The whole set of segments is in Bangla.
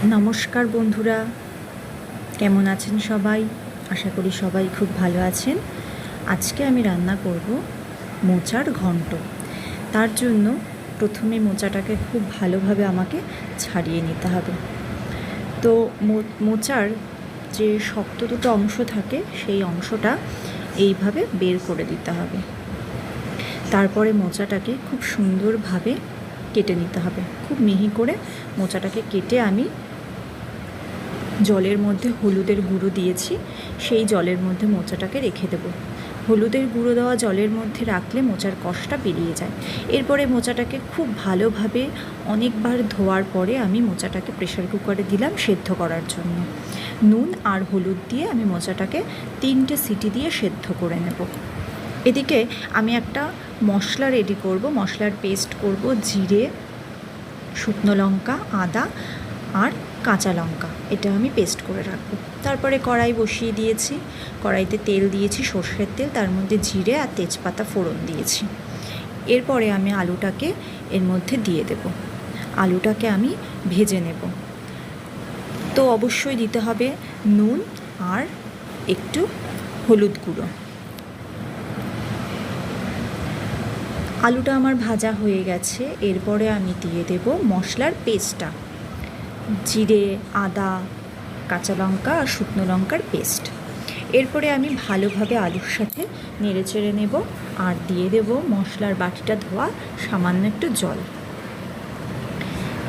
নমস্কার বন্ধুরা, কেমন আছেন সবাই? আশা করি সবাই খুব ভালো আছেন। আজকে আমি রান্না করব মোচার ঘন্ট। তার জন্য প্রথমে মোচাটাকে খুব ভালোভাবে আমাকে ছাড়িয়ে নিতে হবে। তো মোচার যে শক্ত দুটো অংশ থাকে সেই অংশটা এইভাবে বের করে দিতে হবে। তারপরে মোচাটাকে খুব সুন্দরভাবে কেটে নিতে হবে। খুব মিহি করে মোচাটাকে কেটে আমি জলের মধ্যে হলুদের গুঁড়ো দিয়েছি, সেই জলের মধ্যে মোচাটাকে রেখে দেব। হলুদের গুঁড়ো দেওয়া জলের মধ্যে রাখলে মোচার কষটা বেরিয়ে যায়। এরপরে মোচাটাকে খুব ভালোভাবে অনেকবার ধোয়ার পরে আমি মোচাটাকে প্রেশার কুকারে দিলাম সেদ্ধ করার জন্য। নুন আর হলুদ দিয়ে আমি মোচাটাকে 3টে সিটি দিয়ে সেদ্ধ করে নেব। এদিকে আমি একটা মশলা রেডি করব, মশলার পেস্ট করব। জিরে, শুকনো লঙ্কা, আদা আর কাঁচা লঙ্কা, এটা আমি পেস্ট করে রাখবো। তারপরে কড়াই বসিয়ে দিয়েছি, কড়াইতে তেল দিয়েছি, সর্ষের তেল, তার মধ্যে জিরে আর তেজপাতা ফোড়ন দিয়েছি। এরপরে আমি আলুটাকে এর মধ্যে দিয়ে দেব। আলুটাকে আমি ভেজে নেব। তো অবশ্যই দিতে হবে নুন আর একটু হলুদ গুঁড়ো। আলুটা আমার ভাজা হয়ে গেছে। এরপরে আমি দিয়ে দেব মশলার পেস্টটা, জিরে, আদা, কাঁচা লঙ্কা আর শুকনো লঙ্কার পেস্ট। এরপরে আমি ভালোভাবে আলুর সাথে নেড়ে চেড়ে নেব আর দিয়ে দেব মশলার বাটিটা ধোয়া সামান্য একটু জল।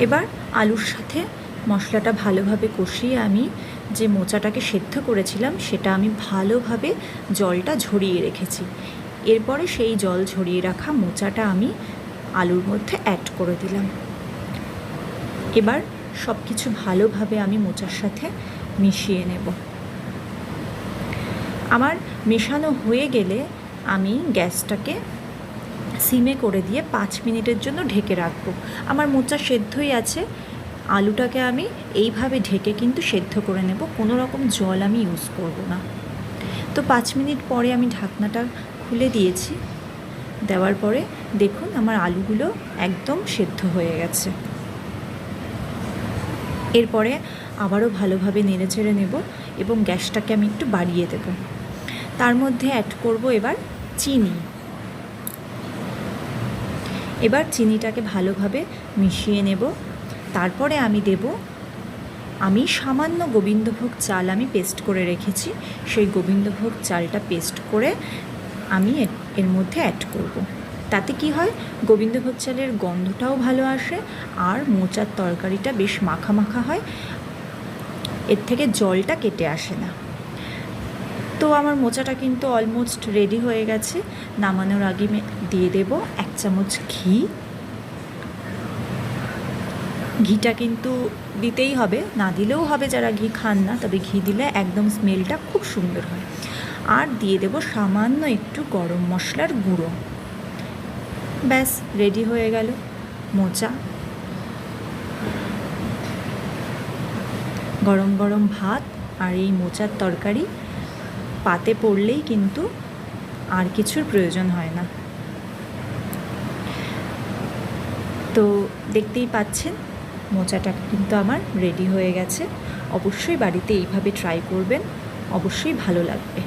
এবার আলুর সাথে মশলাটা ভালোভাবে কষিয়ে আমি যে মোচাটাকে সেদ্ধ করেছিলাম সেটা আমি ভালোভাবে জলটা ঝরিয়ে রেখেছি। এরপরে সেই জল ঝরিয়ে রাখা মোচাটা আমি আলুর মধ্যে অ্যাড করে দিলাম। এবার সব কিছু ভালোভাবে আমি মোচার সাথে মিশিয়ে নেব। আমার মেশানো হয়ে গেলে আমি গ্যাসটাকে সিমে করে দিয়ে 5 মিনিটের জন্য ঢেকে রাখবো। আমার মোচা সেদ্ধই আছে। আলুটাকে আমি এইভাবে ঢেকে কিন্তু সেদ্ধ করে নেব, কোনো রকম জল আমি ইউজ করব না। তো 5 মিনিট পরে আমি ঢাকনাটা খুলে দিয়েছি। দেওয়ার পরে দেখুন আমার আলুগুলো একদম সেদ্ধ হয়ে গেছে। এরপরে আবারও ভালোভাবে নেড়ে চেড়ে নেব এবং গ্যাসটাকে আমি একটু বাড়িয়ে দেব। তার মধ্যে অ্যাড করব এবার চিনি। এবার চিনিটাকে ভালোভাবে মিশিয়ে নেব। তারপরে আমি সামান্য গোবিন্দভোগ চাল আমি পেস্ট করে রেখেছি, সেই গোবিন্দভোগ চালটা পেস্ট করে আমি এর মধ্যে অ্যাড করব। তাতে কি হয়, গোবিন্দভোগ চালের গন্ধটাও ভালো আসে আর মোচার তরকারিটা বেশ মাখা মাখা হয়, এর থেকে জলটা কেটে আসে না। তো আমার মোচাটা কিন্তু অলমোস্ট রেডি হয়ে গেছে। নামানোর আগে দিয়ে দেব 1 চামচ ঘি। ঘিটা কিন্তু দিতেই হবে, না দিলেও হবে যারা ঘি খান না, তবে ঘি দিলে একদম স্মেলটা খুব সুন্দর হয়। আর দিয়ে দেব সামান্য একটু গরম মশলার গুঁড়ো। ব্যাস রেডি হয়ে গেল মোচা। গরম গরম ভাত আর এই মোচার তরকারি পাতে পড়লেই কিন্তু আর কিছুর প্রয়োজন হয় না। তো দেখতেই পাচ্ছেন মোচাটা কিন্তু আমার রেডি হয়ে গেছে। অবশ্যই বাড়িতে এইভাবে ট্রাই করবেন, অবশ্যই ভালো লাগবে।